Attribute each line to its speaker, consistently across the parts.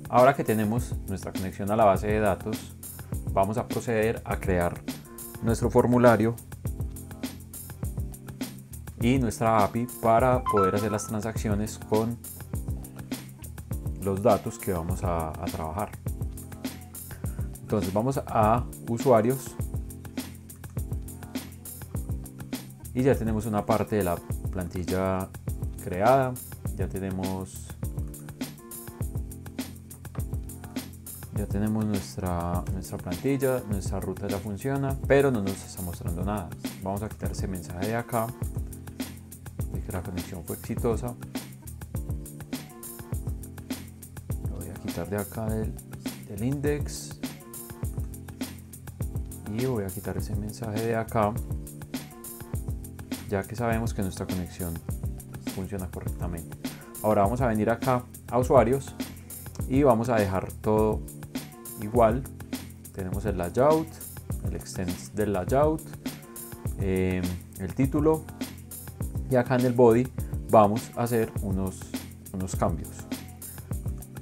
Speaker 1: Ahora que tenemos nuestra conexión a la base de datos, vamos a proceder a crear nuestro formulario y nuestra API para poder hacer las transacciones con los datos que vamos a trabajar. Entonces vamos a usuarios y ya tenemos una parte de la plantilla creada, ya tenemos nuestra plantilla, nuestra ruta ya funciona, pero no nos está mostrando nada. Vamos a quitar ese mensaje de acá de que la conexión fue exitosa. Lo voy a quitar de acá del index y voy a quitar ese mensaje de acá, ya que sabemos que nuestra conexión funciona correctamente. Ahora vamos a venir acá a usuarios y vamos a dejar todo igual. Tenemos el layout, el extents del layout, el título, y acá en el body vamos a hacer unos cambios.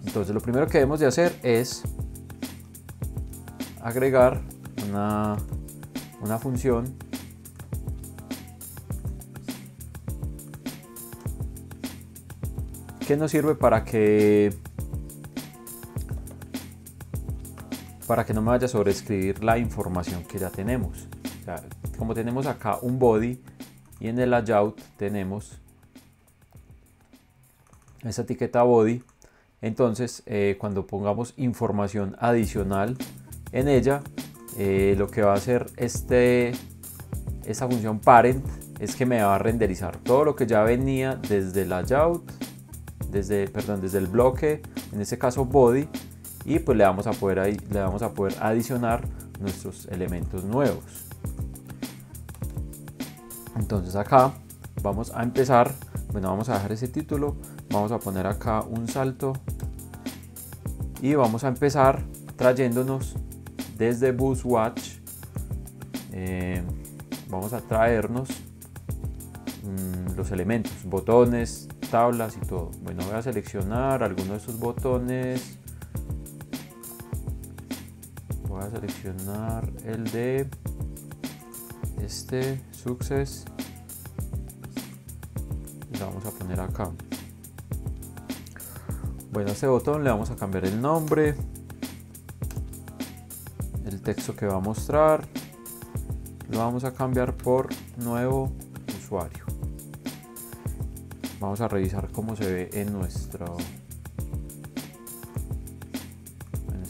Speaker 1: Entonces lo primero que debemos de hacer es agregar una función que nos sirve para que no me vaya a sobreescribir la información que ya tenemos. O sea, como tenemos acá un body y en el layout tenemos esa etiqueta body, entonces cuando pongamos información adicional en ella, lo que va a hacer esta función parent es que me va a renderizar todo lo que ya venía desde el layout, desde el bloque, en este caso body, y pues le vamos a poder adicionar nuestros elementos nuevos. Entonces acá vamos a empezar, vamos a dejar ese título, vamos a poner acá un salto y vamos a empezar trayéndonos desde BuzzWatch, vamos a traernos los elementos, botones, tablas y todo. Bueno, voy a seleccionar alguno de esos botones. Voy a seleccionar el de Success y lo vamos a poner acá. Bueno, a este botón le vamos a cambiar el nombre, el texto que va a mostrar lo vamos a cambiar por nuevo usuario. Vamos a revisar cómo se ve en nuestra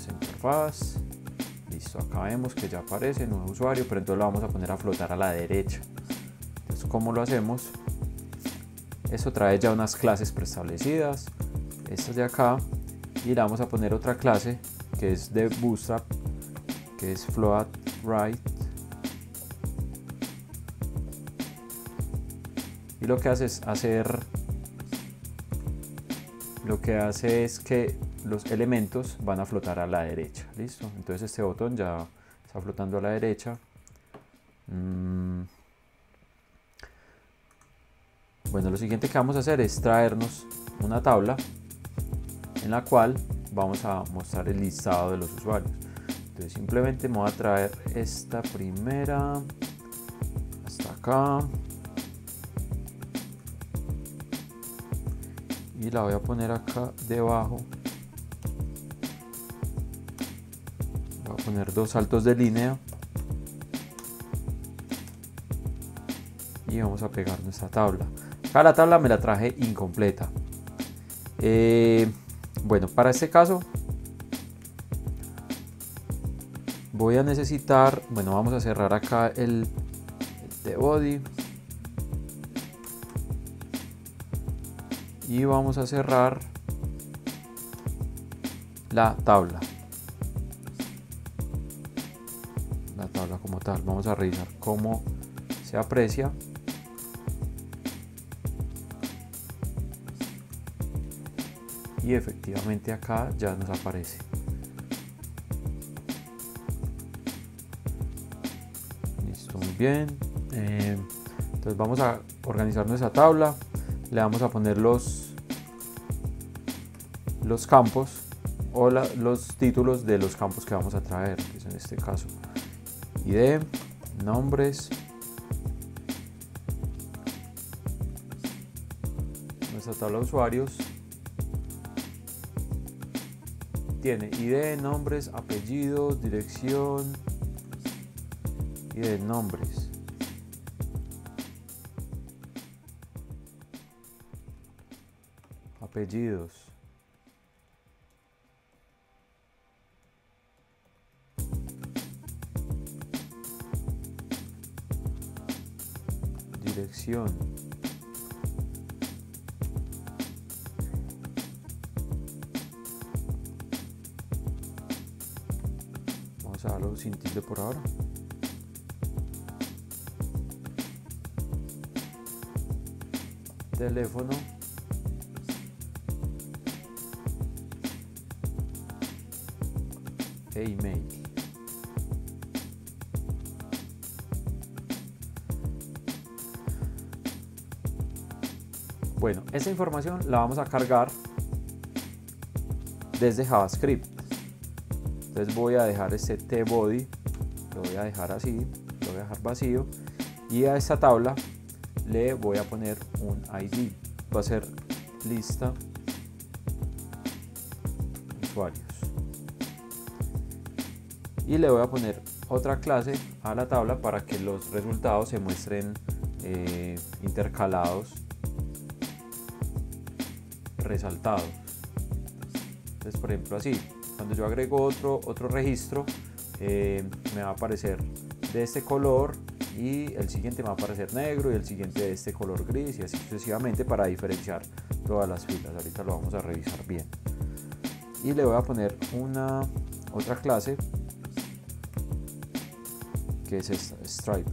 Speaker 1: interfaz. Listo, acá vemos que ya aparece nuevo usuario, pero entonces lo vamos a poner a flotar a la derecha. Entonces, ¿cómo lo hacemos? Esto trae ya unas clases preestablecidas, estas de acá, y le vamos a poner otra clase que es de Bootstrap, que es float right, y lo que hace es que los elementos van a flotar a la derecha. Listo, entonces este botón ya está flotando a la derecha. Bueno, lo siguiente que vamos a hacer es traernos una tabla en la cual vamos a mostrar el listado de los usuarios. Entonces simplemente me voy a traer esta primera hasta acá y la voy a poner acá debajo. Voy a poner dos saltos de línea y vamos a pegar nuestra tabla. Acá la tabla me la traje incompleta. Bueno, para este caso voy a necesitar, bueno, vamos a cerrar acá el de body y vamos a cerrar la tabla como tal. Vamos a revisar cómo se aprecia. Y efectivamente acá ya nos aparece. Listo, muy bien. Entonces vamos a organizar nuestra tabla. Le vamos a poner los campos. o los títulos de los campos que vamos a traer, que es en este caso ID, nombres, nuestra tabla de usuarios tiene ID, nombres, apellidos, dirección y de nombres. Apellidos. Dirección. Vamos a darlo sin tilde por ahora. Teléfono. E email. Bueno, esta información la vamos a cargar desde JavaScript. Entonces voy a dejar este tBody, lo voy a dejar así, lo voy a dejar vacío, y a esta tabla le voy a poner un ID. Va a ser lista usuarios. Y le voy a poner otra clase a la tabla para que los resultados se muestren intercalados, resaltados. Entonces, por ejemplo, así, cuando yo agrego otro registro, me va a aparecer de este color, y el siguiente me va a aparecer negro, y el siguiente de este color gris, y así sucesivamente, para diferenciar todas las filas. Ahorita lo vamos a revisar bien. Y le voy a poner otra clase que es Stripe.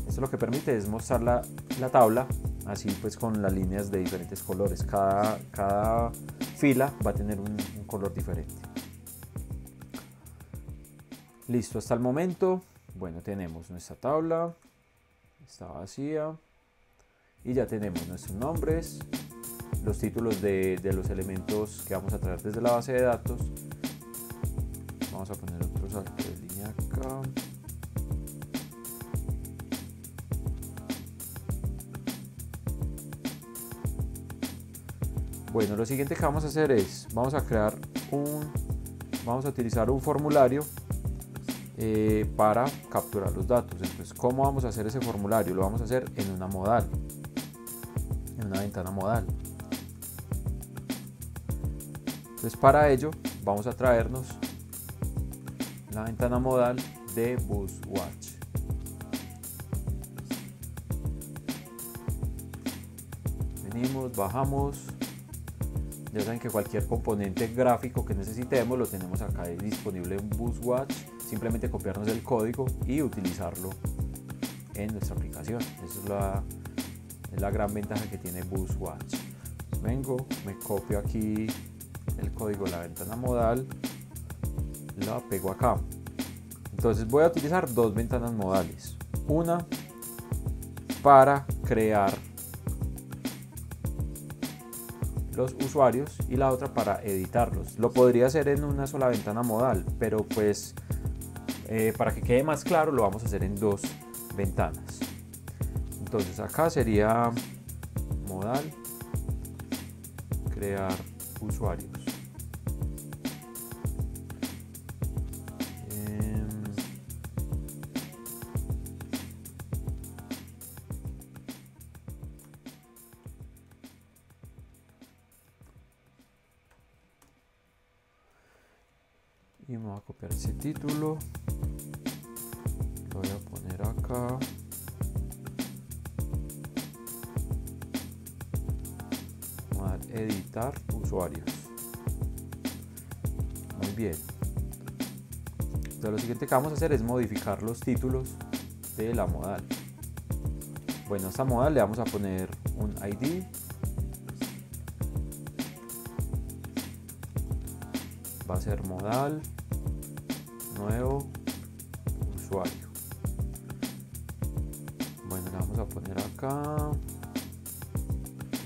Speaker 1: Esto lo que permite es mostrar la tabla así, pues, con las líneas de diferentes colores. Cada fila va a tener un color diferente. Listo, hasta el momento. Bueno, tenemos nuestra tabla, está vacía, y ya tenemos nuestros nombres, los títulos de los elementos que vamos a traer desde la base de datos. Vamos a poner otro salto de línea acá. Bueno, lo siguiente que vamos a hacer es, vamos a utilizar un formulario para capturar los datos. Entonces, ¿cómo vamos a hacer ese formulario? Lo vamos a hacer en una modal, en una ventana modal. Entonces, para ello vamos a traernos la ventana modal de BuzzWatch. Venimos, bajamos. Ya saben que cualquier componente gráfico que necesitemos lo tenemos acá disponible en BuzzWatch. Simplemente copiarnos el código y utilizarlo en nuestra aplicación. Esa es la gran ventaja que tiene BuzzWatch. Vengo, me copio aquí el código de la ventana modal, la pego acá. Entonces voy a utilizar dos ventanas modales. Una para crear los usuarios y la otra para editarlos. Lo podría hacer en una sola ventana modal, pero pues para que quede más claro lo vamos a hacer en dos ventanas. Entonces acá sería modal, crear usuarios. Y me voy a copiar ese título, lo voy a poner acá. Vamos a dar editar usuarios. Muy bien. Entonces, lo siguiente que vamos a hacer es modificar los títulos de la modal. Bueno, a esta modal le vamos a poner un ID. Va a ser modal nuevo usuario. Bueno, le vamos a poner acá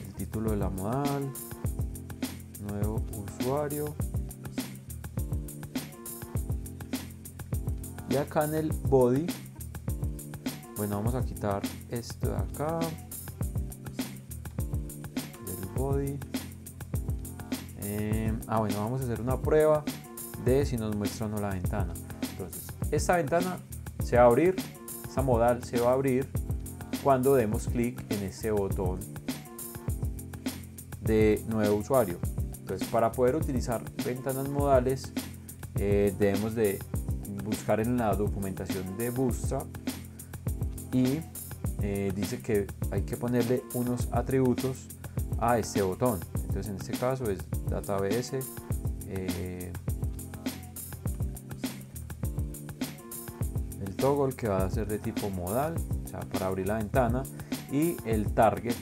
Speaker 1: el título de la modal, nuevo usuario, Y acá en el body, bueno, vamos a quitar esto de acá del body. Bueno, vamos a hacer una prueba de si nos muestra o no la ventana. Entonces, esta ventana se va a abrir, esta modal se va a abrir cuando demos clic en este botón de nuevo usuario. Entonces, para poder utilizar ventanas modales, debemos de buscar en la documentación de Bootstrap y dice que hay que ponerle unos atributos a este botón. Entonces, en este caso es database el toggle, que va a ser de tipo modal, o sea, para abrir la ventana, y el target,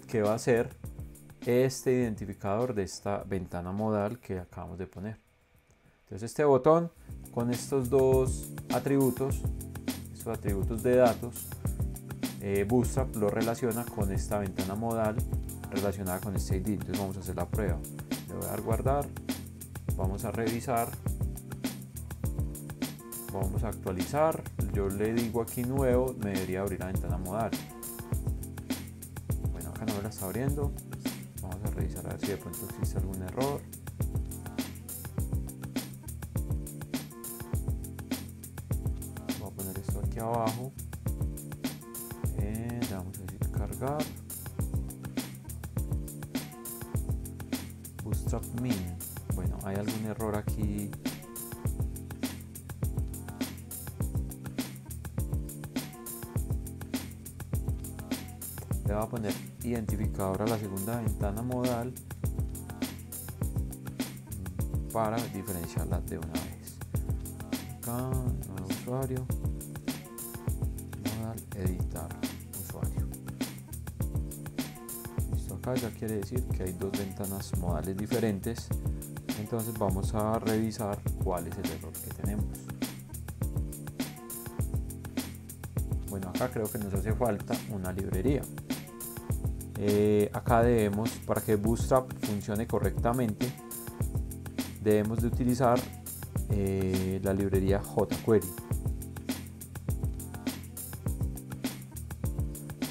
Speaker 1: que va a ser este identificador de esta ventana modal que acabamos de poner. Entonces, este botón con estos dos atributos, estos atributos de datos, Bootstrap lo relaciona con esta ventana modal relacionada con este ID. Entonces vamos a hacer la prueba. Le voy a dar guardar, vamos a revisar, vamos a actualizar. Yo le digo aquí nuevo, me debería abrir la ventana modal. Bueno, acá no me la está abriendo. Vamos a revisar a ver si de pronto existe algún error. Voy a poner esto aquí abajo. Le vamos a decir cargar. Bootstrap min. Bueno, hay algún error aquí. Le voy a poner identificador a la segunda ventana modal para diferenciarla de una vez. Acá, nuevo usuario, modal, editar usuario. Listo, acá ya quiere decir que hay dos ventanas modales diferentes. Entonces vamos a revisar cuál es el error que tenemos. Bueno, acá creo que nos hace falta una librería. Acá debemos, para que Bootstrap funcione correctamente, debemos de utilizar la librería jQuery.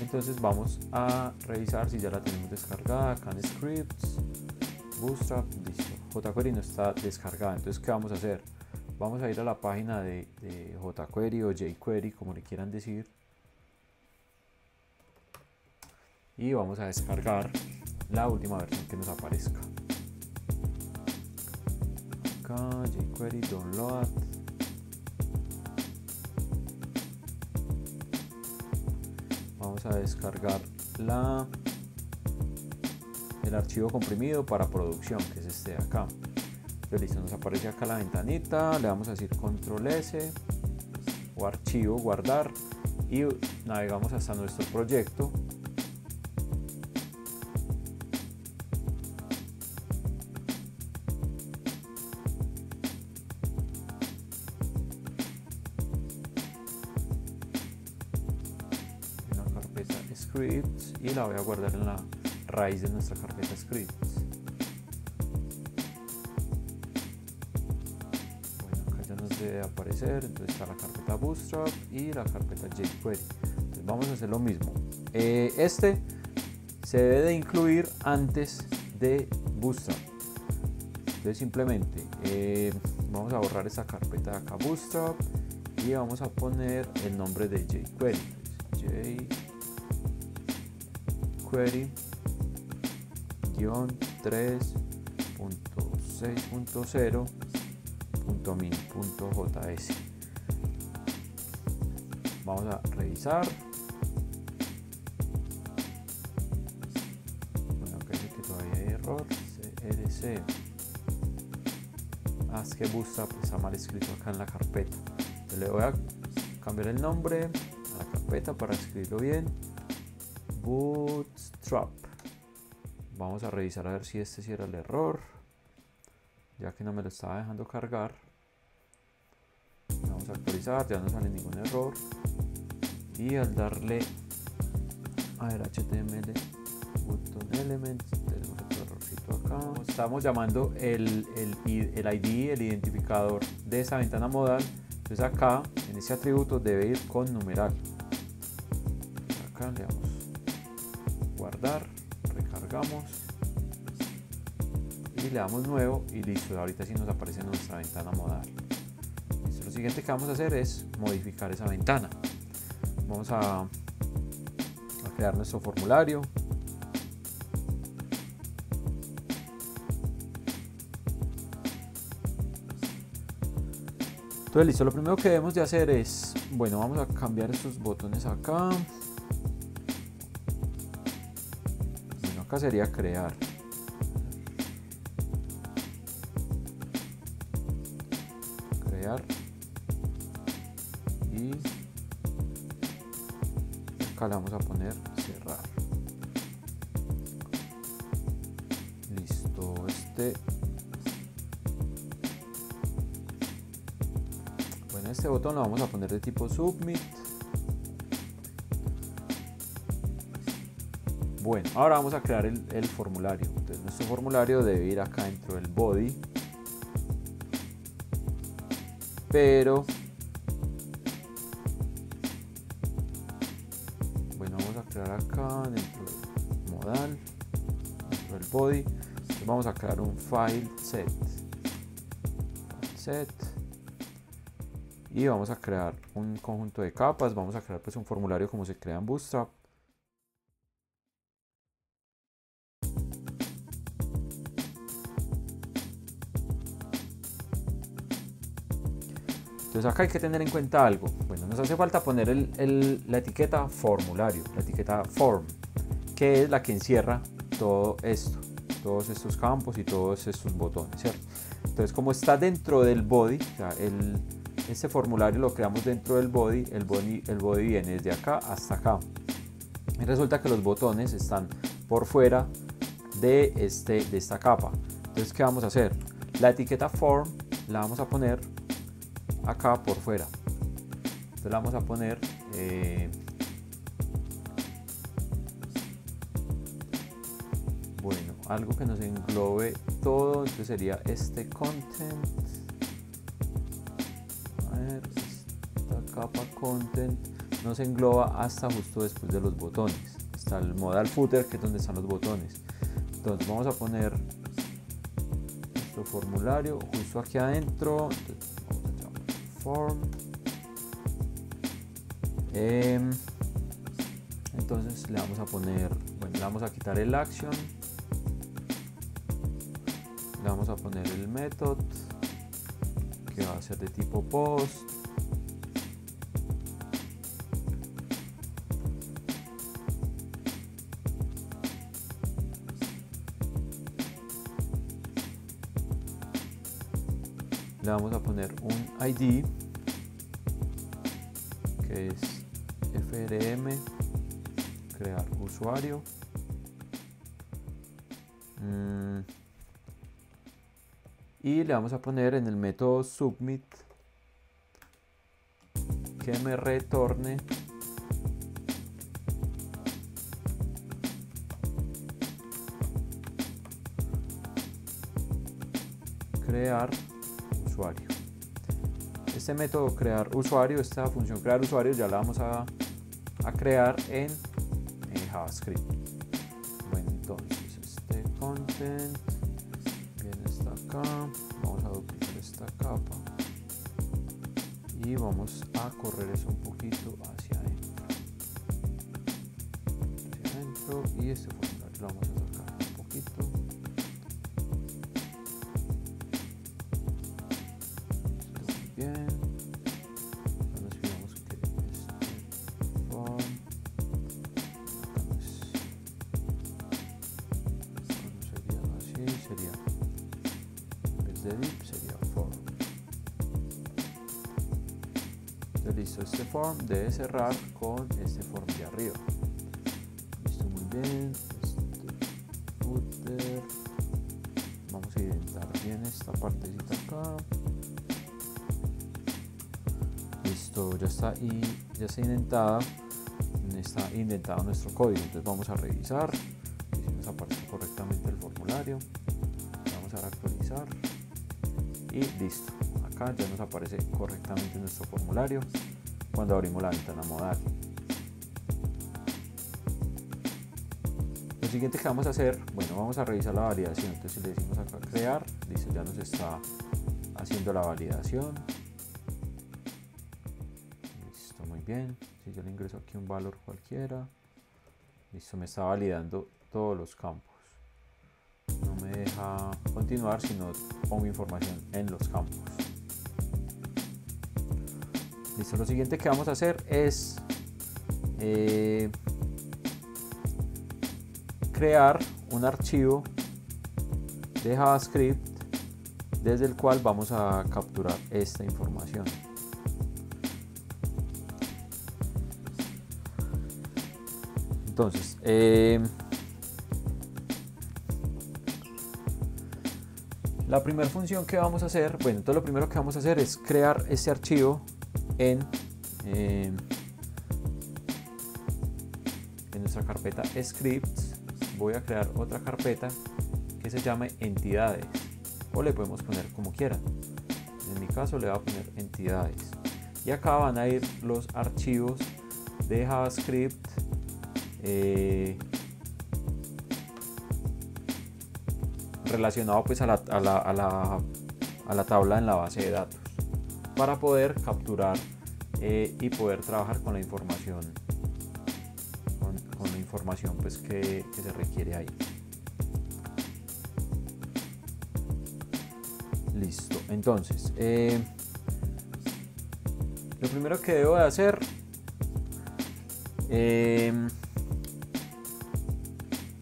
Speaker 1: Entonces vamos a revisar si ya la tenemos descargada. Acá en Scripts, Bootstrap, listo. jQuery no está descargada. Entonces, ¿qué vamos a hacer? Vamos a ir a la página de jQuery o jQuery, como le quieran decir, y vamos a descargar la última versión que nos aparezca. Acá jQuery download. Vamos a descargar el archivo comprimido para producción, que es este de acá. Entonces, listo, nos aparece acá la ventanita, le vamos a decir control S o archivo, guardar, y navegamos hasta nuestro proyecto. Scripts, y la voy a guardar en la raíz de nuestra carpeta scripts. Bueno, acá ya nos debe aparecer. Entonces está la carpeta Bootstrap y la carpeta jQuery. Entonces vamos a hacer lo mismo. Este se debe de incluir antes de Bootstrap. Entonces simplemente vamos a borrar esta carpeta de acá Bootstrap y vamos a poner el nombre de jQuery. Query-3.6.0.min.js. Vamos a revisar. Bueno, acá dice que todavía hay error. CRC. Es que Bootstrap está mal escrito acá en la carpeta. Entonces le voy a cambiar el nombre a la carpeta para escribirlo bien. Bootstrap. Vamos a revisar a ver si este sí era el error, ya que no me lo estaba dejando cargar. Vamos a actualizar, ya no sale ningún error, y al darle a ver HTML button elements tenemos otro errorcito. Acá estamos llamando el ID, el identificador de esa ventana modal. Entonces acá en ese atributo debe ir con numeral. Acá le damos guardar, recargamos y le damos nuevo y listo. Ahorita sí nos aparece nuestra ventana modal. Listo. Lo siguiente que vamos a hacer es modificar esa ventana. Vamos a crear nuestro formulario. Entonces listo, lo primero que debemos de hacer es, bueno, vamos a cambiar estos botones acá. Bueno, acá sería crear. Crear. Y acá le vamos a poner cerrar. Listo, este botón lo vamos a poner de tipo submit. Bueno, ahora vamos a crear el formulario. Entonces nuestro formulario debe ir acá dentro del body, pero bueno, vamos a crear acá dentro del modal, dentro del body. Entonces vamos a crear un file set. Y vamos a crear un conjunto de capas, vamos a crear pues un formulario como se crea en Bootstrap. Entonces acá hay que tener en cuenta algo. Bueno, nos hace falta poner la etiqueta formulario, la etiqueta form, que es la que encierra todo esto, todos estos campos y todos estos botones, ¿cierto? Entonces como está dentro del body, o sea, este formulario lo creamos dentro del body, el body viene desde acá hasta acá. Y resulta que los botones están por fuera de esta capa. Entonces, ¿qué vamos a hacer? La etiqueta form la vamos a poner acá por fuera. Entonces la vamos a poner bueno, algo que nos englobe todo. Entonces sería este content. Esta capa content nos engloba hasta justo después de los botones. Está el modal footer, que es donde están los botones. Entonces vamos a poner nuestro formulario justo aquí adentro. Entonces, vamos a llamar form. Entonces le vamos a poner, bueno, le vamos a quitar el action, le vamos a poner el method, que va a ser de tipo post. Le vamos a poner un ID, que es frm crear usuario. Y le vamos a poner en el método submit que me retorne crear usuario. Este método crear usuario, esta función crear usuario, ya la vamos a crear en JavaScript. Bueno, entonces este content viene hasta acá, vamos a duplicar esta capa y vamos a correr eso un poquito hacia adentro, y este formulario lo vamos a sacar un poquito. Bien, nos fijamos que este form sería así, sería en vez de div sería form. Entonces, listo, este form debe cerrar con este form de arriba. Listo, muy bien. Este footer, vamos a indentar bien esta partecita acá. Listo, ya está indentada, está indentado nuestro código. Entonces vamos a revisar si nos aparece correctamente el formulario. formulario, vamos a dar a actualizar y listo. Acá ya nos aparece correctamente nuestro formulario cuando abrimos la ventana modal. Lo siguiente que vamos a hacer, bueno, vamos a revisar la validación. Entonces si le decimos acá crear, listo, ya nos está haciendo la validación. Listo, muy bien. Si yo le ingreso aquí un valor cualquiera, listo, me está validando todos los campos. No me deja continuar si no pongo información en los campos. Listo, lo siguiente que vamos a hacer es crear un archivo de JavaScript desde el cual vamos a capturar esta información. Entonces, la primera función que vamos a hacer, bueno, entonces lo primero que vamos a hacer es crear este archivo en nuestra carpeta scripts. Voy a crear otra carpeta que se llame entidades, o le podemos poner como quieran. En mi caso le voy a poner entidades, y acá van a ir los archivos de JavaScript relacionado pues a la tabla en la base de datos, para poder capturar y poder trabajar con la información con la información pues que se requiere ahí. Listo, entonces lo primero que debo de hacer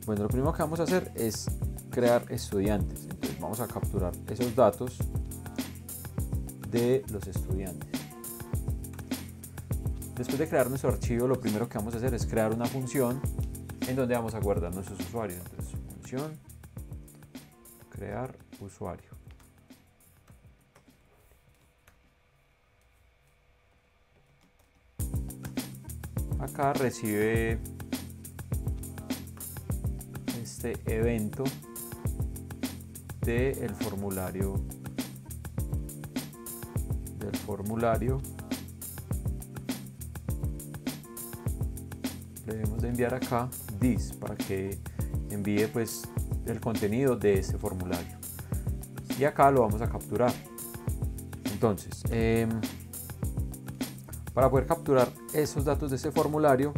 Speaker 1: bueno, lo primero que vamos a hacer es crear estudiantes. Entonces vamos a capturar esos datos de los estudiantes. Después de crear nuestro archivo, lo primero que vamos a hacer es crear una función en donde vamos a guardar nuestros usuarios. Entonces, función crear usuario. Acá recibe este evento del formulario le debemos de enviar acá this para que envíe pues el contenido de este formulario, y acá lo vamos a capturar. Entonces para poder capturar esos datos de este formulario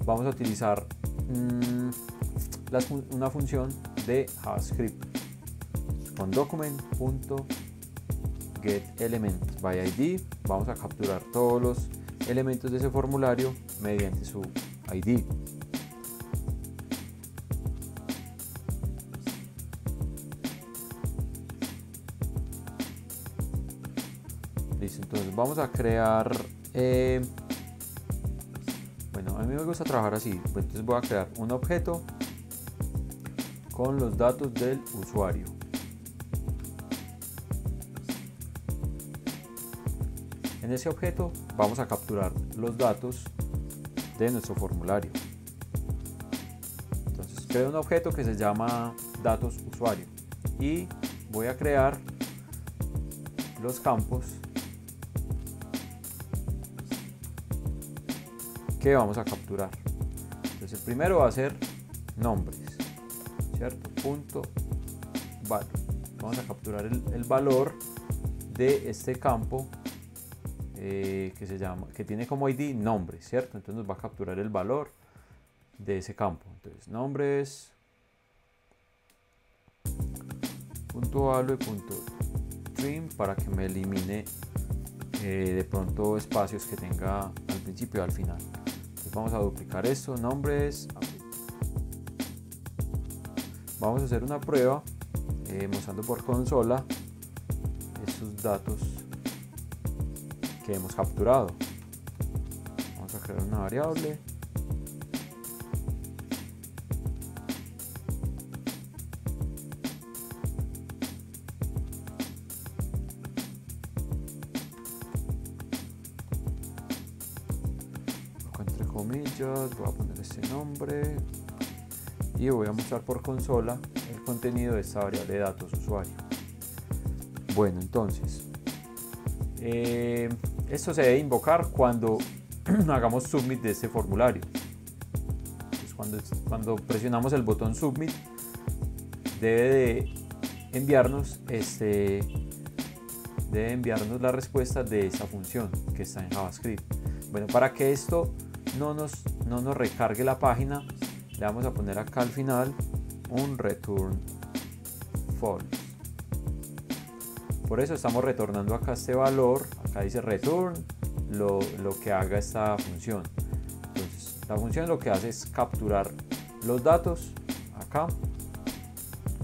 Speaker 1: vamos a utilizar una función de JavaScript con document.getElementById. Vamos a capturar todos los elementos de ese formulario mediante su ID. Listo, entonces vamos a crear bueno, a mí me gusta trabajar así, pues entonces voy a crear un objeto con los datos del usuario. En ese objeto vamos a capturar los datos de nuestro formulario. Entonces creo un objeto que se llama datos usuario y voy a crear los campos que vamos a capturar. Entonces el primero va a ser nombres, ¿cierto? Punto valor. Vamos a capturar el valor de este campo que tiene como ID nombre, ¿cierto? Entonces nos va a capturar el valor de ese campo. Entonces nombres punto value punto trim para que me elimine de pronto espacios que tenga al principio y al final. Entonces vamos a duplicar esto, nombres. Vamos a hacer una prueba mostrando por consola estos datos que hemos capturado. Vamos a crear una variable. Entre comillas, voy a poner este nombre y voy a mostrar por consola el contenido de esta variable de datos usuario. Bueno, entonces esto se debe invocar cuando hagamos submit de este formulario. Entonces, cuando presionamos el botón submit, debe de enviarnos la respuesta de esa función que está en JavaScript. Bueno, para que esto no nos recargue la página, le vamos a poner acá al final un return false. Por eso estamos retornando acá este valor, acá dice return, lo que haga esta función. Entonces, la función lo que hace es capturar los datos, acá,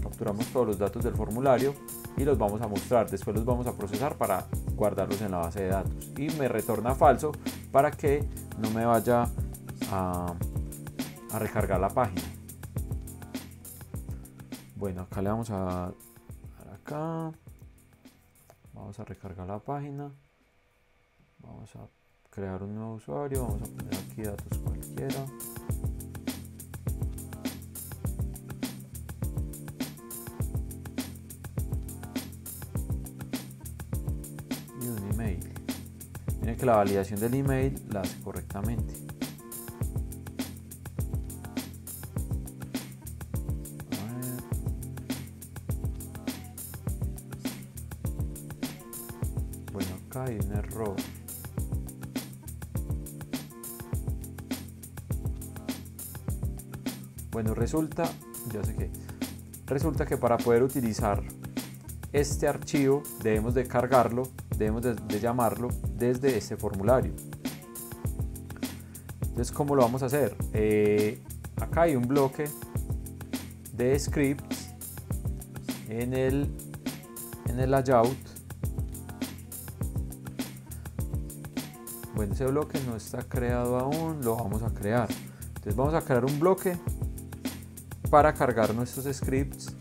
Speaker 1: capturamos todos los datos del formulario y los vamos a mostrar, después los vamos a procesar para guardarlos en la base de datos y me retorna falso para que no me vaya a recargar la página. Bueno, acá le vamos a dar acá, vamos a recargar la página, vamos a crear un nuevo usuario, vamos a poner aquí datos cualquiera. Y un email. Miren que la validación del email la hace correctamente. Bueno, acá hay un error. Bueno, resulta que para poder utilizar este archivo debemos de cargarlo, debemos de llamarlo desde este formulario. Entonces, ¿cómo lo vamos a hacer? Acá hay un bloque de scripts en el layout. Bueno, ese bloque no está creado aún, lo vamos a crear. Entonces vamos a crear un bloque para cargar nuestros scripts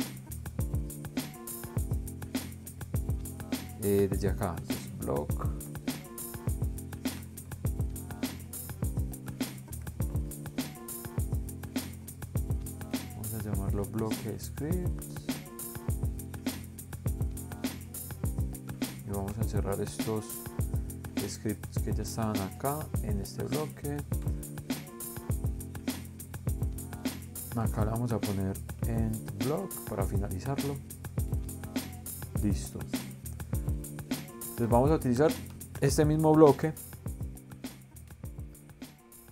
Speaker 1: desde acá. Entonces, block, vamos a llamarlo bloque scripts y vamos a encerrar estos scripts que ya estaban acá en este bloque. Acá le vamos a poner end block para finalizarlo. Listo. Entonces vamos a utilizar este mismo bloque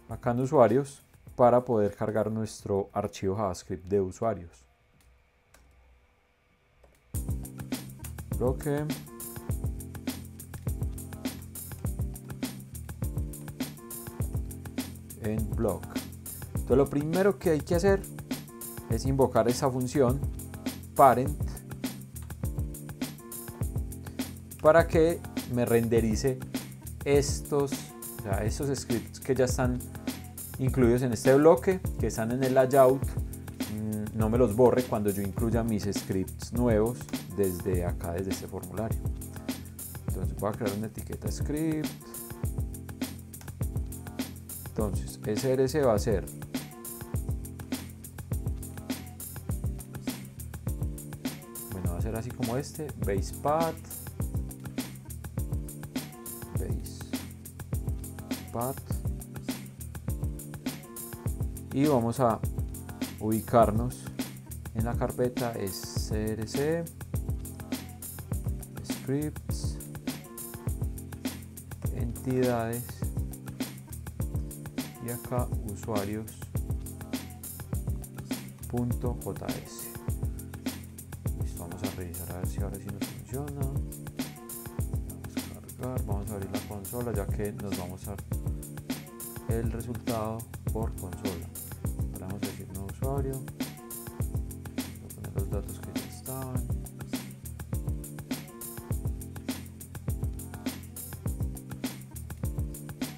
Speaker 1: acá en usuarios para poder cargar nuestro archivo JavaScript de usuarios. Bloque. End block. Entonces lo primero que hay que hacer es invocar esa función parent para que me renderice estos scripts que ya están incluidos en este bloque, que están en el layout, no me los borre cuando yo incluya mis scripts nuevos desde acá, desde este formulario. Entonces voy a crear una etiqueta script. Entonces SRC va a ser así como este, base path, y vamos a ubicarnos en la carpeta src scripts entidades y acá usuarios.js. Vamos a revisar a ver si ahora sí nos funciona. Vamos a cargar, vamos a abrir la consola ya que nos vamos a dar el resultado por consola. Ahora vamos a decir nuevo usuario. Voy a poner los datos que ya estaban.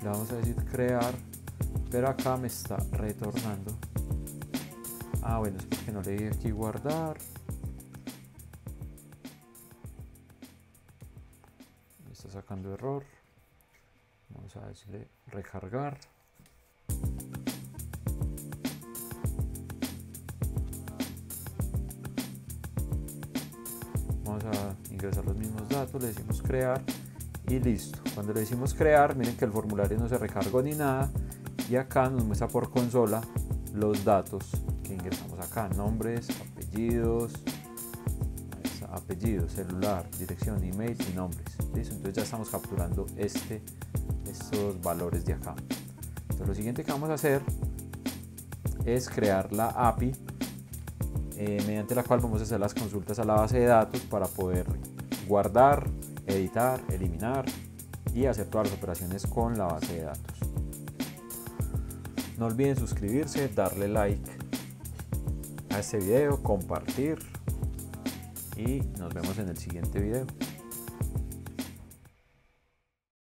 Speaker 1: Le vamos a decir crear, pero acá me está retornando. Ah, bueno, es porque no le di aquí guardar. Está sacando error. Vamos a decirle recargar. a ingresar los mismos datos, le decimos crear y listo. Cuando le decimos crear, miren que el formulario no se recargó ni nada y acá nos muestra por consola los datos que ingresamos acá: nombres, apellidos, celular, dirección, email y nombres. ¿Listo? Entonces ya estamos capturando estos valores de acá. Entonces lo siguiente que vamos a hacer es crear la API mediante la cual vamos a hacer las consultas a la base de datos para poder guardar, editar, eliminar y hacer todas las operaciones con la base de datos. No olviden suscribirse, darle like a este video, compartir y nos vemos en el siguiente video.